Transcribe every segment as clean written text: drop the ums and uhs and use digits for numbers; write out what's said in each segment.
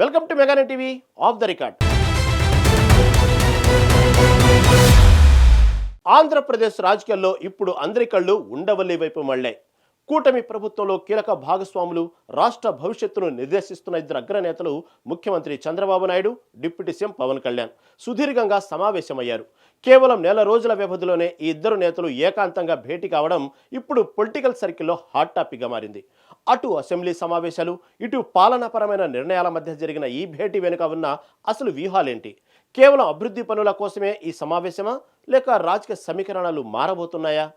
Welcome to మెగానెట్ TV off the record. Andhra Pradesh రాజకీయాల్లో ఇప్పుడు అందరి కళ్ళు ఉండవల్లి వైపు మళ్లాయి. కూటమి ప్రభుత్వంలో కీలక భాగస్వాములు, రాష్ట్ర భవిష్యత్తును నిర్దేశిస్తున్న ఇద్దరు అగ్రనేతలు ముఖ్యమంత్రి చంద్రబాబు నాయుడు, డిప్యూటీ సీఎం పవన్ కళ్యాణ్ సుదీర్ఘంగా సమావేశమయ్యారు. కేవలం నెల రోజుల వ్యవధిలోనే ఈ ఇద్దరు నేతలు ఏకాంతంగా భేటీ కావడం ఇప్పుడు పొలిటికల్ సర్కిల్లో హాట్ టాపిక్గా మారింది. అటు అసెంబ్లీ సమావేశాలు, ఇటు పాలనాపరమైన నిర్ణయాల మధ్య జరిగిన ఈ భేటీ వెనుక ఉన్న అసలు వ్యూహాలేంటి? కేవలం అభివృద్ధి పనుల కోసమే ఈ సమావేశమా, లేక రాజకీయ సమీకరణాలు మారబోతున్నాయా?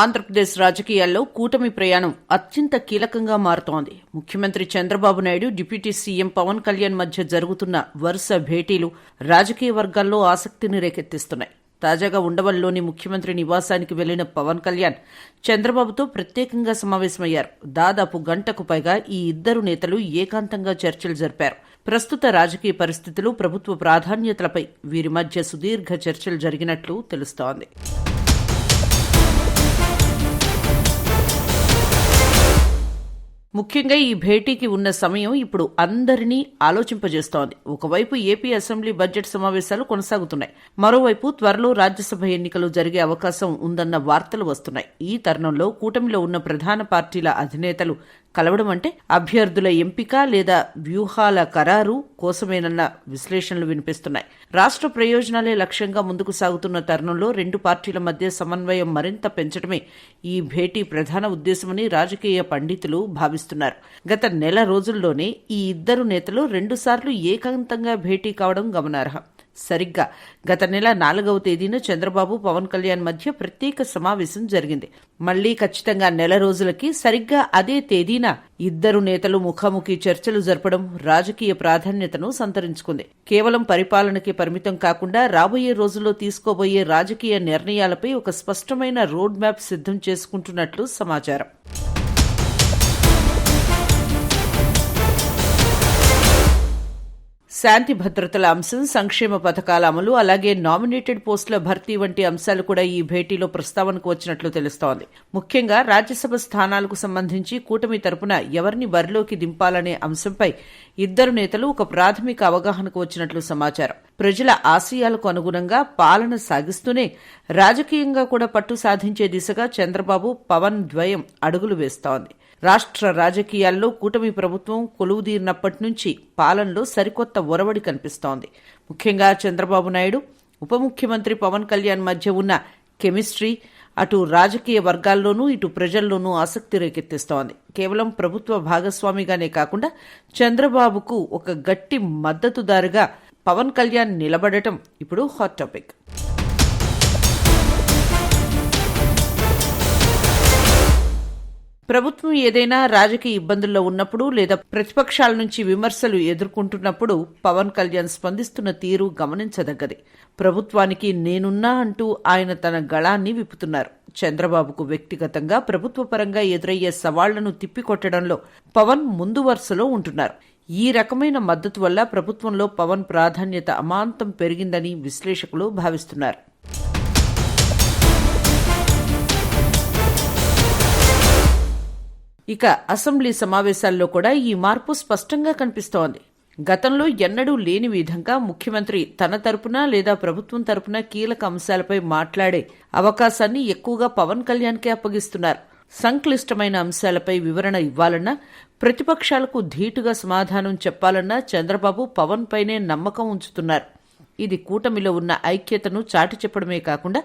ఆంధ్రప్రదేశ్ రాజకీయాల్లో కూటమి ప్రయాణం అత్యంత కీలకంగా మారుతోంది. ముఖ్యమంత్రి చంద్రబాబు నాయుడు, డిప్యూటీ సీఎం పవన్ కళ్యాణ్ మధ్య జరుగుతున్న వరుస భేటీలు రాజకీయ వర్గాల్లో ఆసక్తిని రేకెత్తిస్తున్నాయి. తాజాగా ఉండవల్లిలోని ముఖ్యమంత్రి నివాసానికి వెళ్లిన పవన్ కళ్యాణ్ చంద్రబాబుతో ప్రత్యేకంగా సమావేశమయ్యారు. దాదాపు గంటకు పైగా ఈ ఇద్దరు నేతలు ఏకాంతంగా చర్చలు జరిపారు. ప్రస్తుత రాజకీయ పరిస్థితులు, ప్రభుత్వ ప్రాధాన్యతలపై వీరి మధ్య సుదీర్ఘ చర్చలు జరిగినట్లు తెలుస్తోంది. ముఖ్యంగా ఈ భేటీకి ఉన్న సమయం ఇప్పుడు అందరినీ ఆలోచింపజేస్తోంది. ఒకవైపు ఏపీ అసెంబ్లీ బడ్జెట్ సమావేశాలు కొనసాగుతున్నాయి. మరోవైపు త్వరలో రాజ్యసభ ఎన్నికలు జరిగే అవకాశం ఉందన్న వార్తలు వస్తున్నాయి. ఈ తరుణంలో కూటమిలో ఉన్న ప్రధాన పార్టీల అధినేతలు కలవడం అంటే అభ్యర్థుల ఎంపిక లేదా వ్యూహాల ఖరారు కోసమేనన్న విశ్లేషణలు వినిపిస్తున్నాయి. రాష్ట్ర ప్రయోజనాలే లక్ష్యంగా ముందుకు సాగుతున్న తరుణంలో రెండు పార్టీల మధ్య సమన్వయం మరింత పెంచడమే ఈ భేటీ ప్రధాన ఉద్దేశమని రాజకీయ పండితులు భావిస్తున్నారు. గత నెల రోజుల్లోనే ఈ ఇద్దరు నేతలు 2 సార్లు ఏకాంతంగా భేటీ కావడం గమనార్హం. సరిగ్గా గత నెల 4వ తేదీన చంద్రబాబు, పవన్ కళ్యాణ్ మధ్య ప్రత్యేక సమావేశం జరిగింది. మళ్లీ ఖచ్చితంగా నెల రోజులకి సరిగ్గా అదే తేదీన ఇద్దరు నేతలు ముఖాముఖి చర్చలు జరపడం రాజకీయ ప్రాధాన్యతను సంతరించుకుంది. కేవలం పరిపాలనకి పరిమితం కాకుండా రాబోయే రోజుల్లో తీసుకోబోయే రాజకీయ నిర్ణయాలపై ఒక స్పష్టమైన రోడ్ మ్యాప్ సిద్ధం చేసుకుంటున్నట్లు సమాచారం. శాంతి భద్రతల అంశం, సంక్షేమ పథకాల అమలు, అలాగే నామినేటెడ్ పోస్టుల భర్తీ వంటి అంశాలు కూడా ఈ భేటీలో ప్రస్తావనకు వచ్చినట్లు తెలుస్తోంది. ముఖ్యంగా రాజ్యసభ స్థానాలకు సంబంధించి కూటమి తరపున ఎవరిని బరిలోకి దింపాలనే అంశంపై ఇద్దరు నేతలు ఒక ప్రాథమిక అవగాహనకు వచ్చినట్లు సమాచారం. ప్రజల ఆశయాలకు అనుగుణంగా పాలన సాగిస్తూనే రాజకీయంగా కూడా పట్టు సాధించే దిశగా చంద్రబాబు, పవన్ ద్వయం అడుగులు వేస్తోంది. రాష్ట్ర రాజకీయాల్లో కూటమి ప్రభుత్వం కొలువుదీరినప్పటి నుంచి పాలనలో సరికొత్త ఒరవడి కనిపిస్తోంది. ముఖ్యంగా చంద్రబాబు నాయుడు, ఉప ముఖ్యమంత్రి పవన్ కళ్యాణ్ మధ్య ఉన్న కెమిస్ట్రీ అటు రాజకీయ వర్గాల్లోనూ ఇటు ప్రజల్లోనూ ఆసక్తి రేకెత్తిస్తోంది. కేవలం ప్రభుత్వ భాగస్వామిగానే కాకుండా చంద్రబాబుకు ఒక గట్టి మద్దతుదారుగా పవన్ కళ్యాణ్ నిలబడటం ఇప్పుడు హాట్ టాపిక్. ప్రభుత్వం ఏదైనా రాజకీయ ఇబ్బందుల్లో ఉన్నప్పుడు లేదా ప్రతిపక్షాల నుంచి విమర్శలు ఎదుర్కొంటున్నప్పుడు పవన్ కళ్యాణ్ స్పందిస్తున్న తీరు గమనించదగ్గది. ప్రభుత్వానికి నేనున్నా అంటూ ఆయన తన గళాన్ని విప్పుతున్నారు. చంద్రబాబుకు వ్యక్తిగతంగా ప్రభుత్వ పరంగా ఎదురయ్యే సవాళ్లను తిప్పికొట్టడంలో పవన్ ముందు వరుసలో ఉంటున్నారు. ఈ రకమైన మద్దతు వల్ల ప్రభుత్వంలో పవన్ ప్రాధాన్యత అమాంతం పెరిగిందని విశ్లేషకులు భావిస్తున్నారు. ఇక అసెంబ్లీ సమావేశాల్లో కూడా ఈ మార్పు స్పష్టంగా కనిపిస్తోంది. గతంలో ఎన్నడూ లేని విధంగా ముఖ్యమంత్రి తన తరపున లేదా ప్రభుత్వం తరపున కీలక అంశాలపై మాట్లాడే అవకాశాన్ని ఎక్కువగా పవన్ కళ్యాణ్కే అప్పగిస్తున్నారు. సంక్లిష్టమైన అంశాలపై వివరణ ఇవ్వాలన్నా, ప్రతిపక్షాలకు ధీటుగా సమాధానం చెప్పాలన్నా చంద్రబాబు పవన్ పైనే నమ్మకం ఉంచుతున్నారు. ఇది కూటమిలో ఉన్న ఐక్యతను చాటి చెప్పడమే కాకుండా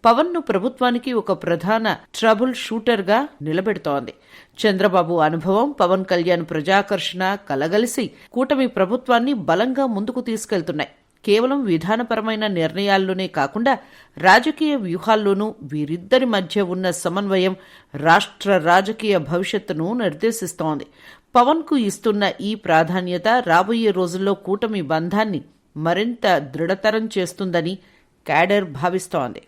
పవన్ ను ప్రభుత్వానికి ఒక ప్రధాన ట్రబుల్ షూటర్ గా నిలబెడుతోంది. చంద్రబాబు అనుభవం, పవన్ కళ్యాణ్ ప్రజాకర్షణ కలగలిసి కూటమి ప్రభుత్వాన్ని బలంగా ముందుకు తీసుకెళ్తున్నాయి. కేవలం విధానపరమైన నిర్ణయాల్లోనే కాకుండా రాజకీయ వ్యూహాల్లోనూ వీరిద్దరి మధ్య ఉన్న సమన్వయం రాష్ట్ర రాజకీయ భవిష్యత్తును నిర్దేశిస్తోంది. పవన్ కు ఇస్తున్న ఈ ప్రాధాన్యత రాబోయే రోజుల్లో కూటమి బంధాన్ని మరింత దృఢతరం చేస్తుందని క్యాడర్ భావిస్తోంది.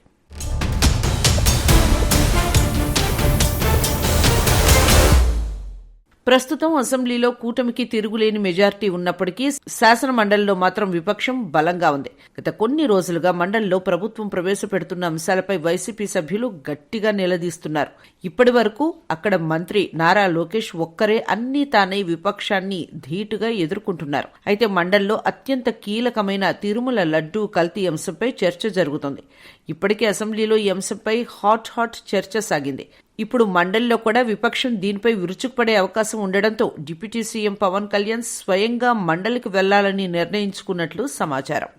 ప్రస్తుతం అసెంబ్లీలో కూటమికి తిరుగులేని మెజార్టీ ఉన్నప్పటికీ శాసన మండలిలో మాత్రం విపక్షం బలంగా ఉంది. గత కొన్ని రోజులుగా మండలిలో ప్రభుత్వం ప్రవేశపెడుతున్న అంశాలపై వైసీపీ సభ్యులు గట్టిగా నిలదీస్తున్నారు. ఇప్పటి వరకు అక్కడ మంత్రి నారా లోకేష్ ఒక్కరే అన్నీ తానై విపక్షాన్ని ధీటుగా ఎదుర్కొంటున్నారు. అయితే మండలిలో అత్యంత కీలకమైన తిరుమల లడ్డూ కల్తీ అంశంపై చర్చ జరుగుతోంది. ఇప్పటికే అసెంబ్లీలో ఈ అంశంపై హాట్ చర్చ సాగింది. ఇప్పుడు మండలిలో కూడా విపక్షం దీనిపై విరుచుకుపడే అవకాశం ఉండడంతో డిప్యూటీ సీఎం పవన్ కళ్యాణ్ స్వయంగా మండలికి వెళ్లాలని నిర్ణయించుకున్నట్లు సమాచారం.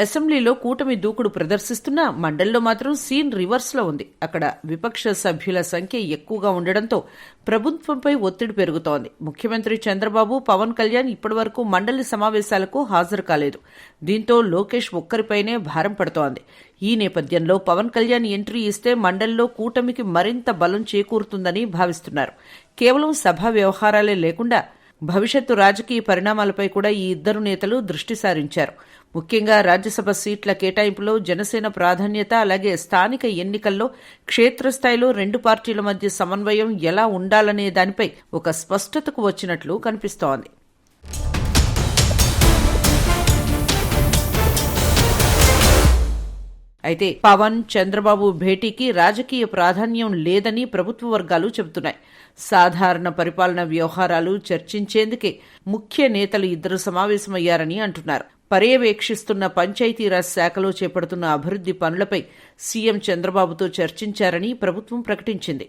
అసెంబ్లీలో కూటమి దూకుడు ప్రదర్శిస్తున్నా మండలిలో మాత్రం సీన్ రివర్స్ లో ఉంది. అక్కడ విపక్ష సభ్యుల సంఖ్య ఎక్కువగా ఉండడంతో ప్రభుత్వంపై ఒత్తిడి పెరుగుతోంది. ముఖ్యమంత్రి చంద్రబాబు, పవన్ కళ్యాణ్ ఇప్పటివరకు మండలి సమావేశాలకు హాజరు కాలేదు. దీంతో లోకేష్ ఒక్కరిపైనే భారం పడుతోంది. ఈ నేపథ్యంలో పవన్ కళ్యాణ్ ఎంట్రీ ఇస్తే మండలిలో కూటమికి మరింత బలం చేకూరుతుందని భావిస్తున్నారు. కేవలం సభా వ్యవహారాలే లేకుండా భవిష్యత్తు రాజకీయ పరిణామాలపై కూడా ఈ ఇద్దరు నేతలు దృష్టి సారించారు. ముఖ్యంగా రాజ్యసభ సీట్ల కేటాయింపులో జనసేన ప్రాధాన్యత, అలాగే స్థానిక ఎన్నికల్లో క్షేత్రస్థాయిలో రెండు పార్టీల మధ్య సమన్వయం ఎలా ఉండాలనే దానిపై ఒక స్పష్టతకు వచ్చినట్లు కనిపిస్తోంది. అయితే పవన్, చంద్రబాబు భేటీకి రాజకీయ ప్రాధాన్యం లేదని ప్రభుత్వ వర్గాలు చెబుతున్నాయి. సాధారణ పరిపాలన వ్యవహారాలు చర్చించేందుకే ముఖ్య నేతలు ఇద్దరు సమావేశమయ్యారని అంటున్నారు. పర్యవేక్షిస్తున్న పంచాయతీరాజ్ శాఖలో చేపడుతున్న అభివృద్ధి పనులపై సీఎం చంద్రబాబుతో చర్చించారని ప్రభుత్వం ప్రకటించింది.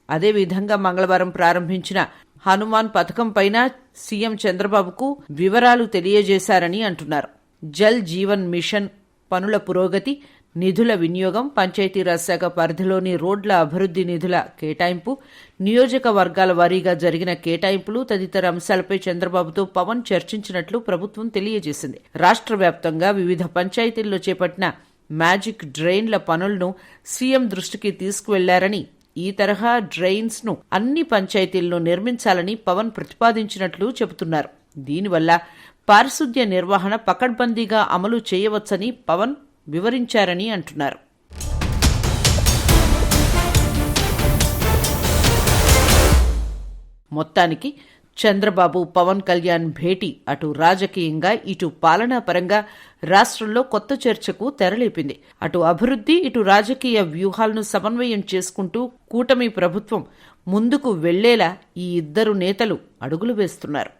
అదేవిధంగా మంగళవారం ప్రారంభించిన హనుమాన్ పథకంపైన సీఎం చంద్రబాబుకు వివరాలు తెలియజేశారని అంటున్నారు. జల్ జీవన్ మిషన్ పనుల పురోగతి, నిధుల వినియోగం, పంచాయతీరాజ్ శాఖ పరిధిలోని రోడ్ల అభివృద్ధి నిధుల కేటాయింపు, నియోజకవర్గాల వారీగా జరిగిన కేటాయింపులు తదితర అంశాలపై చంద్రబాబుతో పవన్ చర్చించినట్లు ప్రభుత్వం తెలియజేసింది. రాష్ట్ర వ్యాప్తంగా వివిధ పంచాయతీల్లో చేపట్టిన మ్యాజిక్ డ్రైన్ల పనులను సీఎం దృష్టికి తీసుకువెళ్లారని, ఈ తరహా డ్రైన్స్ ను అన్ని పంచాయతీల్లో నిర్మించాలని పవన్ ప్రతిపాదించినట్లు చెబుతున్నారు. దీనివల్ల పారిశుద్ధ్య నిర్వహణ పకడ్బందీగా అమలు చేయవచ్చని పవన్ వివరించారని అంటున్నారు. మొత్తానికి చంద్రబాబు, పవన్ కళ్యాణ్ భేటీ అటు రాజకీయంగా, ఇటు పాలనాపరంగా రాష్ట్రంలో కొత్త చర్చకు తెరలేపింది. అటు అభివృద్ధి, ఇటు రాజకీయ వ్యూహాలను సమన్వయం చేసుకుంటూ కూటమి ప్రభుత్వం ముందుకు వెళ్లేలా ఈ ఇద్దరు నేతలు అడుగులు వేస్తున్నారు.